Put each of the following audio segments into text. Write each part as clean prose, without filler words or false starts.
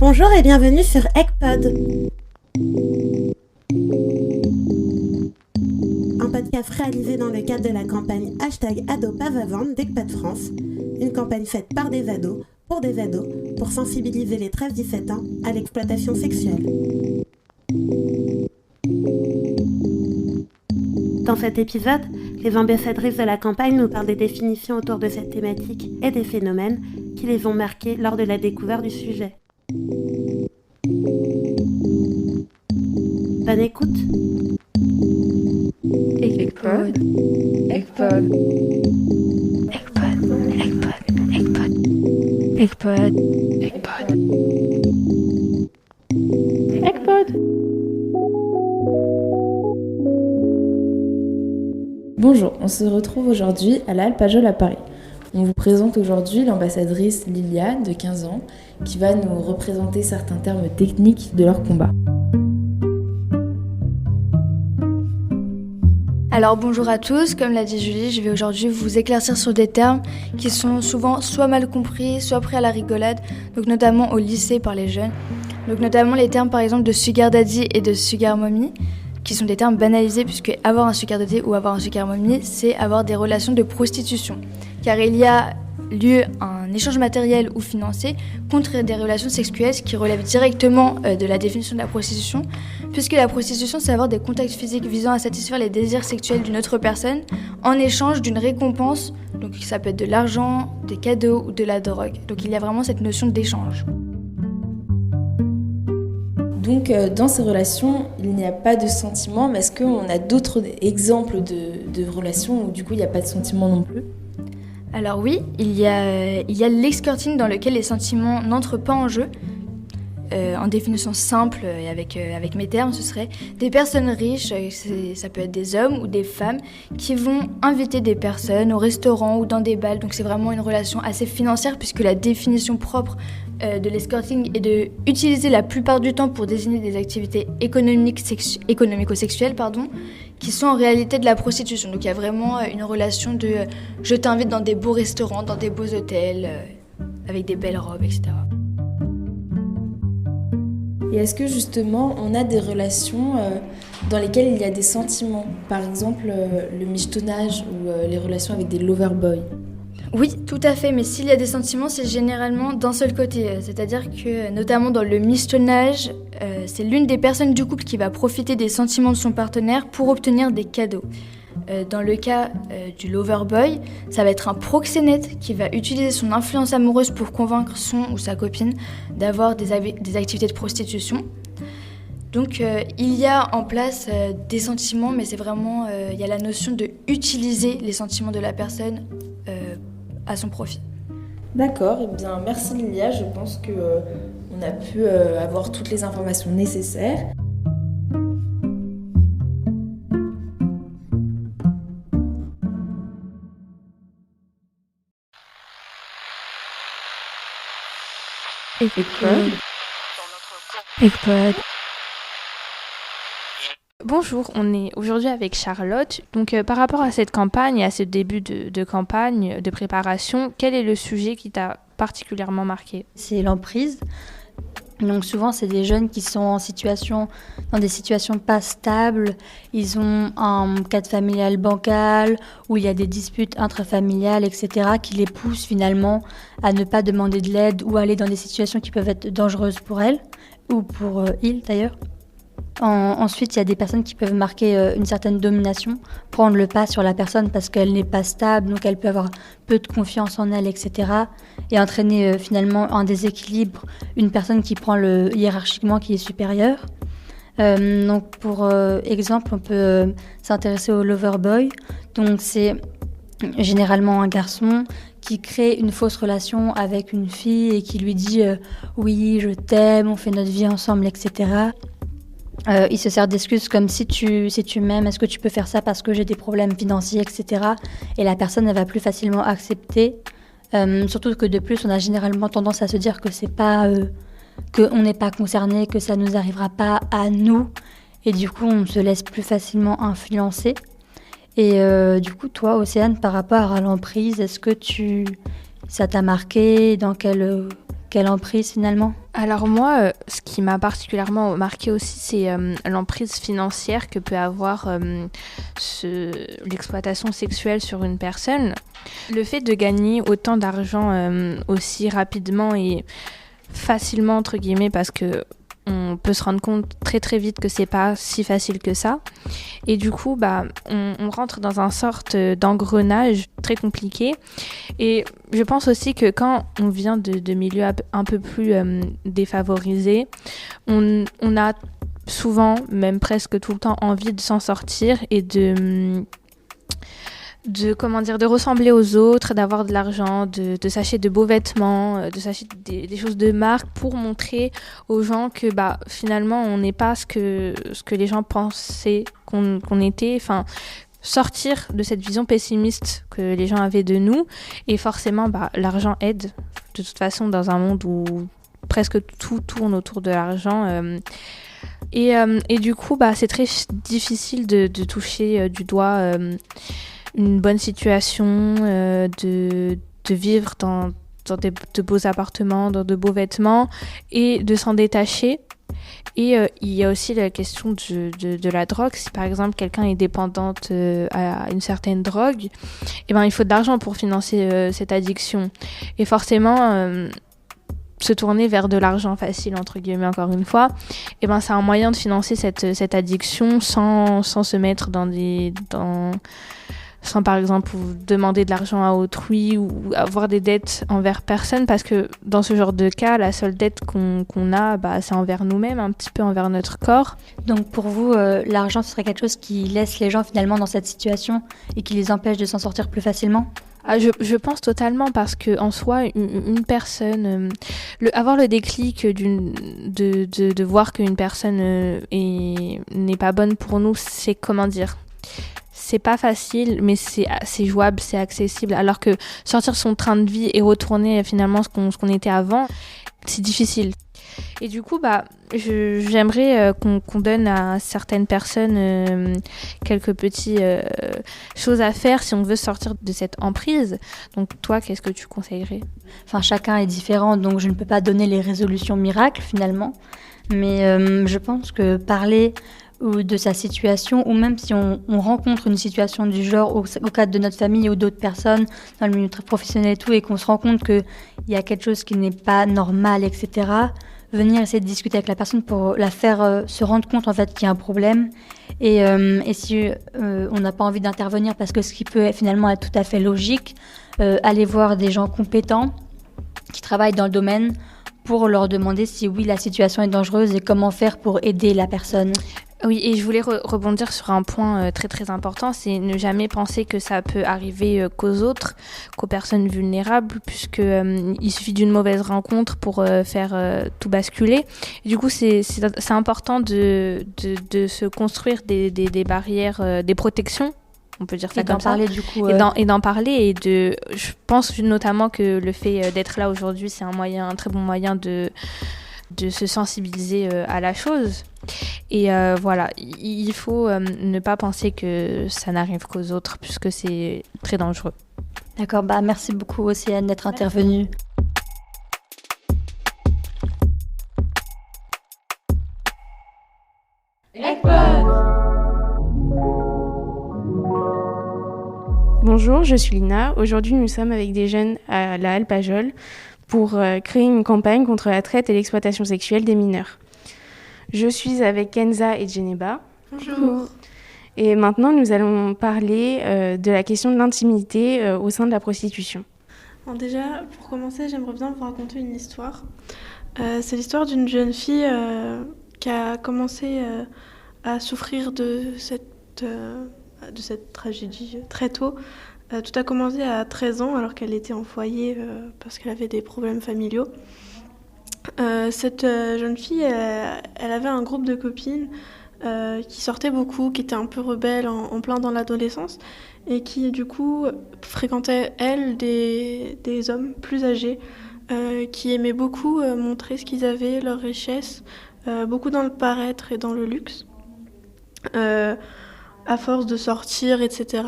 Bonjour et bienvenue sur ECPod, un podcast réalisé dans le cadre de la campagne #AdoPavAvendre d'ECPod France, une campagne faite par des ados, pour sensibiliser les 13-17 ans à l'exploitation sexuelle. Dans cet épisode, les ambassadrices de la campagne nous parlent des définitions autour de cette thématique et des phénomènes qui les ont marquées lors de la découverte du sujet. Bonne écoute. ECPod. ECPod. ECPod. ECPod. ECPod. Bonjour, on se retrouve aujourd'hui à la Halle Pajol à Paris. On vous présente aujourd'hui l'ambassadrice Lilia, de 15 ans, qui va nous représenter certains termes techniques de leur combat. Alors bonjour à tous, comme l'a dit Julie, je vais aujourd'hui vous éclaircir sur des termes qui sont souvent soit mal compris, soit pris à la rigolade, donc notamment au lycée par les jeunes. Donc notamment les termes par exemple de sugar daddy et de sugar mommy, qui sont des termes banalisés puisque avoir un sugar daddy ou avoir un sugar mommy, c'est avoir des relations de prostitution. Car il y a lieu un échange matériel ou financier contre des relations sexuelles qui relèvent directement de la définition de la prostitution, puisque la prostitution, c'est avoir des contacts physiques visant à satisfaire les désirs sexuels d'une autre personne en échange d'une récompense, donc ça peut être de l'argent, des cadeaux ou de la drogue. Donc il y a vraiment cette notion d'échange. Donc dans ces relations, il n'y a pas de sentiments, mais est-ce qu'on a d'autres exemples de relations où du coup il n'y a pas de sentiments non plus ? Alors oui, il y a l'escorting dans lequel les sentiments n'entrent pas en jeu. En définition simple et avec mes termes, ce serait des personnes riches, ça peut être des hommes ou des femmes, qui vont inviter des personnes au restaurant ou dans des bals. Donc c'est vraiment une relation assez financière puisque la définition propre de l'escorting est de utiliser la plupart du temps pour désigner des activités économico-sexuelles, qui sont en réalité de la prostitution. Donc il y a vraiment une relation de je t'invite dans des beaux restaurants, dans des beaux hôtels, avec des belles robes, etc. Et est-ce que justement on a des relations dans lesquelles il y a des sentiments ? Par exemple le michetonnage ou les relations avec des loverboys ? Oui, tout à fait, mais s'il y a des sentiments, c'est généralement d'un seul côté. C'est-à-dire que, notamment dans le michetonnage, c'est l'une des personnes du couple qui va profiter des sentiments de son partenaire pour obtenir des cadeaux. Dans le cas du loverboy, ça va être un proxénète qui va utiliser son influence amoureuse pour convaincre son ou sa copine d'avoir des activités de prostitution. Donc il y a en place des sentiments, mais c'est vraiment, il y a la notion de utiliser les sentiments de la personne à son profit. D'accord, eh bien merci Lilia, je pense qu'on a pu avoir toutes les informations nécessaires. ECPod. ECPod. Bonjour, on est aujourd'hui avec Charlotte. Donc par rapport à cette campagne et à ce début de campagne, de préparation, quel est le sujet qui t'a particulièrement marqué ? C'est l'emprise. Donc souvent, c'est des jeunes qui sont dans des situations pas stables. Ils ont un cadre familial bancal, où il y a des disputes intrafamiliales, etc., qui les poussent finalement à ne pas demander de l'aide ou aller dans des situations qui peuvent être dangereuses pour elles, ou pour ils d'ailleurs. Ensuite, il y a des personnes qui peuvent marquer une certaine domination, prendre le pas sur la personne parce qu'elle n'est pas stable, donc elle peut avoir peu de confiance en elle, etc. Et entraîner finalement un déséquilibre, une personne qui prend hiérarchiquement qui est supérieure. Donc pour exemple, on peut s'intéresser au loverboy. Donc c'est généralement un garçon qui crée une fausse relation avec une fille et qui lui dit oui, je t'aime, on fait notre vie ensemble, etc. Il se sert d'excuses comme si tu m'aimes, est-ce que tu peux faire ça parce que j'ai des problèmes financiers, etc. Et la personne, elle va plus facilement accepter. Surtout que de plus, on a généralement tendance à se dire que c'est pas, qu'on n'est pas concerné, que ça nous arrivera pas à nous. Et du coup, on se laisse plus facilement influencer. Et du coup, toi, Océane, par rapport à l'emprise, est-ce que ça t'a marqué ? Dans quelle emprise finalement ? Alors moi, ce qui m'a particulièrement marqué aussi, c'est l'emprise financière que peut avoir l'exploitation sexuelle sur une personne. Le fait de gagner autant d'argent aussi rapidement et facilement, entre guillemets, parce que on peut se rendre compte très très vite que c'est pas si facile que ça. Et du coup, on rentre dans une sorte d'engrenage très compliqué. Et je pense aussi que quand on vient de milieux un peu plus défavorisés, on a souvent, même presque tout le temps, envie de s'en sortir et de ressembler aux autres, d'avoir de l'argent, de s'acheter de beaux vêtements, de s'acheter des choses de marque pour montrer aux gens que finalement on n'est pas ce que les gens pensaient qu'on était. Enfin, sortir de cette vision pessimiste que les gens avaient de nous. Et forcément, l'argent aide. De toute façon, dans un monde où presque tout tourne autour de l'argent. Et du coup, c'est très difficile de toucher du doigt une bonne situation, de vivre dans de beaux appartements, dans de beaux vêtements et de s'en détacher. Et il y a aussi la question de la drogue. Si par exemple quelqu'un est dépendante à une certaine drogue, il faut de l'argent pour financer cette addiction. Et forcément, se tourner vers de l'argent facile, entre guillemets, encore une fois, c'est un moyen de financer cette addiction sans se mettre sans par exemple demander de l'argent à autrui ou avoir des dettes envers personne, parce que dans ce genre de cas, la seule dette qu'on a, c'est envers nous-mêmes, un petit peu envers notre corps. Donc pour vous, l'argent, ce serait quelque chose qui laisse les gens finalement dans cette situation et qui les empêche de s'en sortir plus facilement ? Je pense totalement, parce que en soi, une personne, avoir le déclic de voir qu'une personne n'est pas bonne pour nous, c'est comment dire ? C'est pas facile, mais c'est jouable, c'est accessible. Alors que sortir son train de vie et retourner finalement ce qu'on était avant, c'est difficile. Et du coup, j'aimerais qu'on donne à certaines personnes quelques petites choses à faire si on veut sortir de cette emprise. Donc toi, qu'est-ce que tu conseillerais ? Enfin, chacun est différent, donc je ne peux pas donner les résolutions miracles finalement. Mais je pense que parler ou de sa situation, ou même si on rencontre une situation du genre au cadre de notre famille ou d'autres personnes dans le milieu très professionnel et tout, et qu'on se rend compte qu'il y a quelque chose qui n'est pas normal, etc., venir essayer de discuter avec la personne pour la faire se rendre compte en fait qu'il y a un problème. Et si on n'a pas envie d'intervenir, parce que ce qui peut finalement être tout à fait logique, aller voir des gens compétents qui travaillent dans le domaine pour leur demander si oui, la situation est dangereuse et comment faire pour aider la personne. Oui, et je voulais rebondir sur un point très très important, c'est ne jamais penser que ça peut arriver qu'aux autres, qu'aux personnes vulnérables, puisque il suffit d'une mauvaise rencontre pour faire tout basculer. Et du coup, c'est important de se construire des barrières, des protections. On peut dire ça comme ça. Du coup, et d'en parler. Je pense notamment que le fait d'être là aujourd'hui, c'est un très bon moyen de se sensibiliser à la chose. Et voilà, il faut ne pas penser que ça n'arrive qu'aux autres, puisque c'est très dangereux. D'accord, merci beaucoup Océane d'être intervenue. Bonjour, je suis Lina. Aujourd'hui, nous sommes avec des jeunes à la Halle Pajol pour créer une campagne contre la traite et l'exploitation sexuelle des mineurs. Je suis avec Kenza et Djeneba. Bonjour. Et maintenant, nous allons parler de la question de l'intimité au sein de la prostitution. Alors déjà, pour commencer, j'aimerais bien vous raconter une histoire. C'est l'histoire d'une jeune fille qui a commencé à souffrir de cette tragédie très tôt. Tout a commencé à 13 ans, alors qu'elle était en foyer parce qu'elle avait des problèmes familiaux. Cette jeune fille, elle avait un groupe de copines qui sortaient beaucoup, qui étaient un peu rebelles, en plein dans l'adolescence, et qui du coup fréquentaient, elles, des hommes plus âgés, qui aimaient beaucoup montrer ce qu'ils avaient, leur richesse, beaucoup dans le paraître et dans le luxe. À force de sortir, etc.,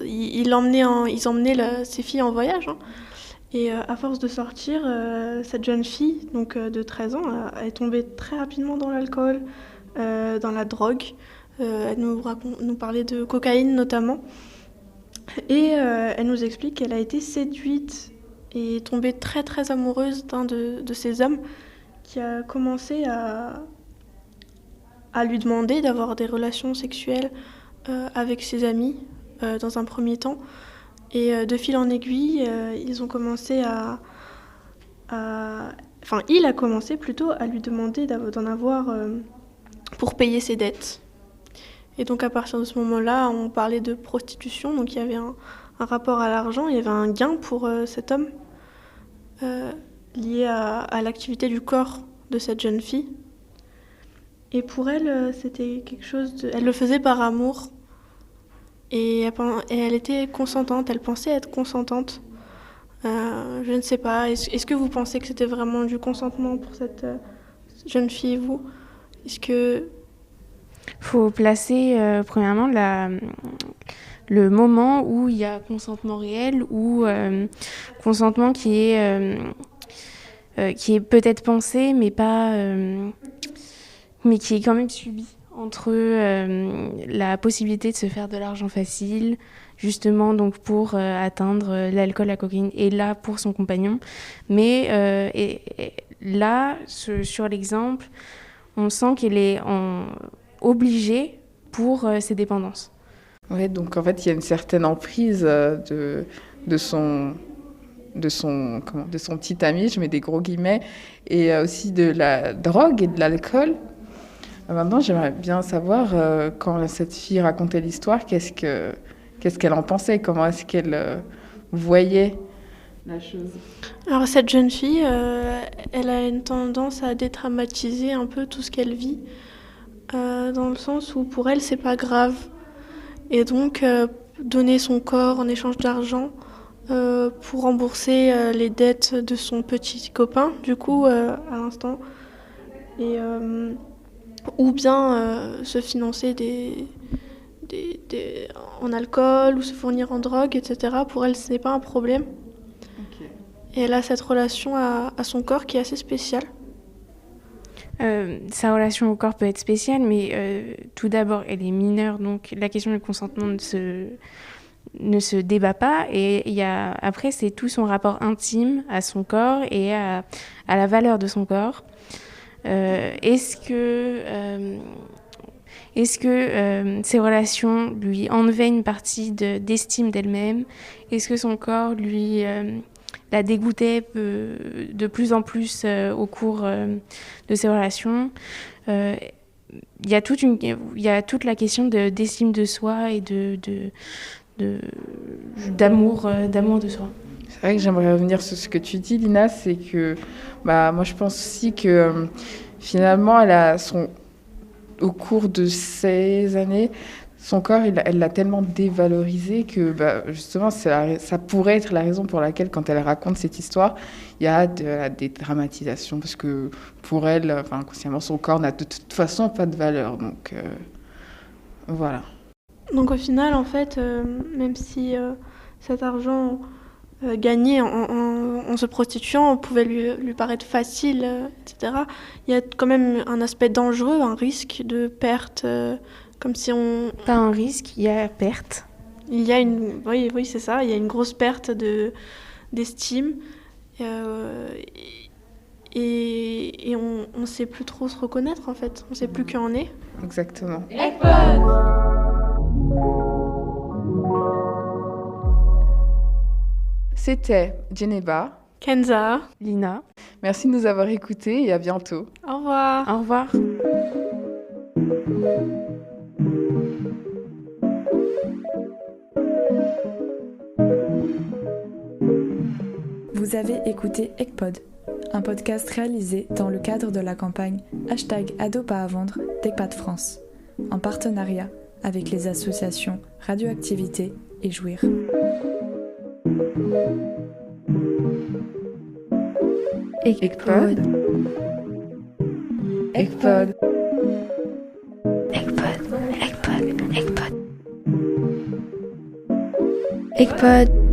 ils emmenaient ces filles en voyage, hein. Et à force de sortir, cette jeune fille, donc de 13 ans, est tombée très rapidement dans l'alcool, dans la drogue. Elle nous parlait de cocaïne notamment. Et elle nous explique qu'elle a été séduite et tombée très très amoureuse d'un de ces hommes qui a commencé à lui demander d'avoir des relations sexuelles avec ses amis dans un premier temps. Et de fil en aiguille, ils ont commencé il a commencé plutôt à lui demander d'en avoir pour payer ses dettes. Et donc à partir de ce moment-là, on parlait de prostitution, donc il y avait un rapport à l'argent, il y avait un gain pour cet homme lié à l'activité du corps de cette jeune fille. Et pour elle, c'était quelque chose elle le faisait par amour. Et elle était consentante, elle pensait être consentante. Je ne sais pas, est-ce que vous pensez que c'était vraiment du consentement pour cette jeune fille, vous ? Est-ce que... Faut placer premièrement le moment où il y a consentement réel ou consentement qui est peut-être pensé mais pas mais qui est quand même subi entre la possibilité de se faire de l'argent facile justement donc pour atteindre l'alcool, la cocaïne et là pour son compagnon mais et là sur l'exemple on sent qu'elle est obligée pour ses dépendances. Oui, donc en fait, il y a une certaine emprise de son petit ami, je mets des gros guillemets, et aussi de la drogue et de l'alcool. Maintenant, j'aimerais bien savoir, quand cette fille racontait l'histoire, qu'est-ce qu'elle en pensait, comment est-ce qu'elle voyait la chose. Alors cette jeune fille, elle a une tendance à dédramatiser un peu tout ce qu'elle vit, dans le sens où pour elle, c'est pas grave. Et donc, donner son corps en échange d'argent pour rembourser les dettes de son petit copain, du coup, à l'instant. Et, ou bien se financer en alcool ou se fournir en drogue, etc. Pour elle, ce n'est pas un problème. Okay. Et elle a cette relation à son corps qui est assez spéciale. Sa relation au corps peut être spéciale, mais tout d'abord, elle est mineure, donc la question du consentement ne se débat pas. Et après, c'est tout son rapport intime à son corps et à la valeur de son corps. Est-ce que ces relations lui enlevaient une partie d'estime d'elle-même ? Est-ce que son corps lui... la dégoûtait de plus en plus au cours de ces relations. Il y a toute la question d'estime de soi et d'amour de soi. C'est vrai que j'aimerais revenir sur ce que tu dis, Lina, c'est que moi je pense aussi que finalement au cours de ces années, son corps, elle l'a tellement dévalorisé que justement, ça pourrait être la raison pour laquelle, quand elle raconte cette histoire, il y a de la dédramatisation. Parce que pour elle, inconsciemment, son corps n'a de toute façon pas de valeur. Donc, voilà. Donc au final, en fait, même si cet argent gagné en se prostituant pouvait lui paraître facile, etc., il y a quand même un aspect dangereux, un risque de perte... Comme si on... Pas un risque, il y a perte. Il y a une... Oui, c'est ça. Il y a une grosse perte d'estime. Et on ne sait plus trop se reconnaître, en fait. On ne sait plus qui on est. Exactement. C'était Djeneba, Kenza, Lina. Merci de nous avoir écoutés et à bientôt. Au revoir. Au revoir. Vous avez écouté Ecpod, un podcast réalisé dans le cadre de la campagne #Ado pas à vendre d'Ecpad France, en partenariat avec les associations Radioactivité et Jouir. Ecpod. Ecpod. Ecpod.